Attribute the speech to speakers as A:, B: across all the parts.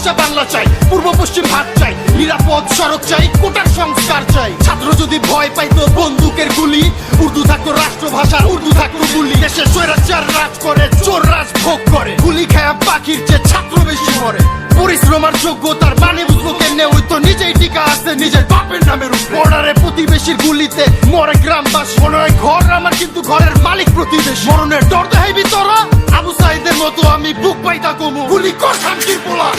A: ভাষা বাংলা চাই, পূর্ব পশ্চিম ভাগ চাই, নিরাপদ সড়ক চাই, কোটার সংস্কার চাই। ছাত্র যদি ভয় পাইতো বন্দুকের গুলি, উর্দু থাকতো রাষ্ট্রভাষা, উর্দু থাকতো গুলি। দেশে স্বৈরাচার রাজ করে, চোর রাজ ভোগ করে, গুলি খায়া পাখির চেয়ে ছাত্র বেশি মরে। পরিশ্রম আর যোগ্যতার মানে বুঝবো কেমনে, ওই তো নিজেই টিকা আছে নিজের বাপের নামের উপর। বর্ডারে প্রতিবেশীর গুলিতে মরে গ্রামবাসী, মনে হয় ঘর আমার কিন্তু ঘরের মালিক প্রতিবেশী। মরণের ডর দেখাইবি তোরা, আবু সাইদের মতো আমি বুক পাইতা কমু, গুলি কর শান্তির পোলা।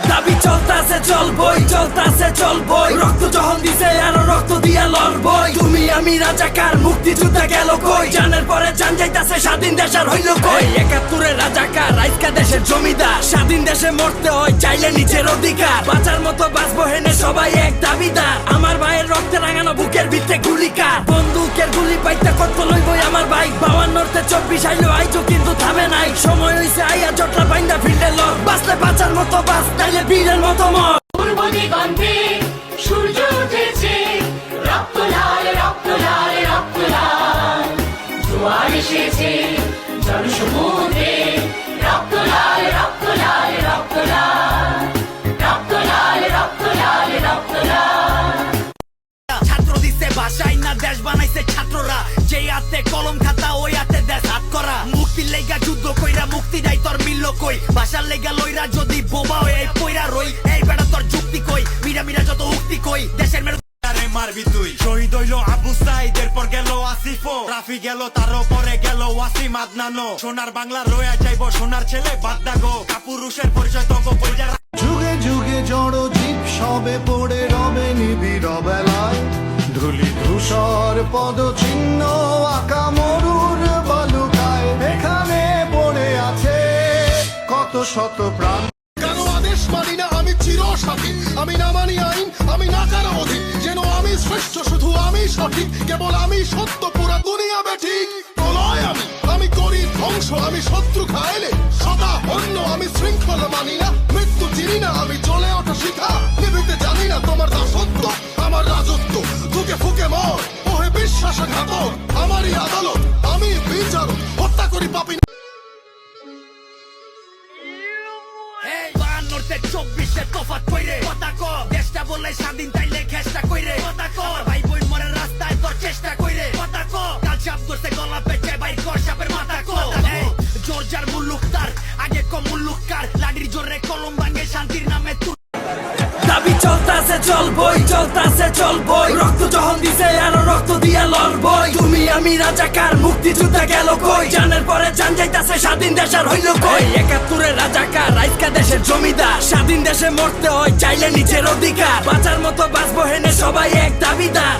B: দাবি চলতাছে চলবই, চলতাছে চলবই, রক্ত যখন দিছে আরো রক্ত দিয়া লড়বই। তুমি আমি রাজাকার, মুক্তিযোদ্ধা গেল কই, জানের পরে জান যাইতাছে স্বাধীন দেশের হইল কই। ৭১-এর রাজাকার, আজকা দেশের জমিদার, স্বাধীন দেশে মরতে হয় চাইলে নিজের অধিকার। বাঁচার মতো বাঁচবো হেনে সবাই এক দাবিদার, আমার ভাইয়ের রক্তে রাঙানো বুকের ভিতরে গুলিকার। বন্দুকের গুলি পাইতে কত লইবই আমার ভাই, ৫২-তে ২৪ আইলো আইজো কিন্তু থামে নাই। সময় হইছে আইয়া জটলা বাইন্দা ফিল্ডে লড়, বাঁচলে বাঁচার মতো বাঁচ, তাইলে বীরের মতো মর।
C: পূর্ব দিগন্তে সূর্য উঠেছে, রক্ত লাল রক্ত লাল রক্ত লাল, জোয়ার এসেছে জনসমুদ্রে, রক্ত লাল রক্ত লাল রক্ত লাল, রক্ত লাল রক্ত লাল রক্ত লাল।
B: ছাত্র দিচ্ছে ভাষাই না দেশ বানাইছে ছাত্ররা, যে হাতে কলম খাতা ওই হাতে দেশ হাত করা। মুক্তির লেগা যুদ্ধ কইরা মুক্তি যাই তোর মিলল কই, ভাষার লেগা লইরা যদি বোবা হয়ে পইরা রই। এই বেটা তোর যুক্তি কই, মিরা মিরা যত উক্তি কই, দেশের মেরু
D: মারবি তুই। শহীদ হইল আবু সাইদ, এরপর গেল আসিফো, রাফি গেল তার পরে গেল ওয়াসিম আদনানো। সোনার বাংলা রয়ে যাইব সোনার ছেলে বাদদাগো, কাপুরুষের পরিচয় তগো বইজা।
E: যুগে যুগে জড় জীব সবে পড়ে রবে নিবিড় বেলায়, ধুলি ধূসর পদচিহ্ন আঁকা মরুর বালুকায়। এখানে পড়ে আছে কত শত প্রাণ।
A: কারো আদেশ মানি না আমি চিরসাথী, আমি না মানি আইন, আমি না কারো অধীন। যেন আমি শ্রেষ্ঠ, শুধু আমি সঠিক, কেবল আমি সত্য, পুরা দুনিয়া বেঠিক। প্রলয় আমি করি ধ্বংস, আমি শত্রু খাইলে সদা অন্য। আমি শৃঙ্খলা মানি না, মৃত্যু চিনি না, আমি জ্বলে ওঠা শিখা। নিভিতে জানি না তোমার দাসত্ব, আমার রাজত্ব। বুকে ফুকে মর, ওহে বিশ্বাসঘাতক, আমারই আদালত, আমি বিচারক। হত্যা করি পাপি।
B: ৫২-তে ২৪-এ তফাৎ কইরে কথা ক, দেশটা বলে স্বাধীন তাইলে খেষ্টা কইরে কথা ক। ভাই বোন মরে রাস্তায় তোর চেষ্টা কইরে কথা ক, কাল সাপ ধরছে গলা পেটে বাইর কর সাপের মাথা ক। জোর যার মুল্লুক তার, আগে ক মুল্লুক কার, লাঠির জোরে কলম ভাঙে শান্তির নামে তুই। দাবি চলতাছে চলবই, চলতাছে চলবই, রক্ত যখন দিছে আরো রক্ত দিয়া লড়বই। তুমি আমি রাজাকার, মুক্তিযোদ্ধা গেল কই, জানের পরে জান যাইতাছে স্বাধীন দেশের হইল কই। ৭১-এর রাজাকার, আজকা দেশের জমিদার, স্বাধীন দেশে মরতে হয় চাইলে নিজের অধিকার। বাঁচার মতো বাঁচবো হেনে সবাই এক দাবিদার,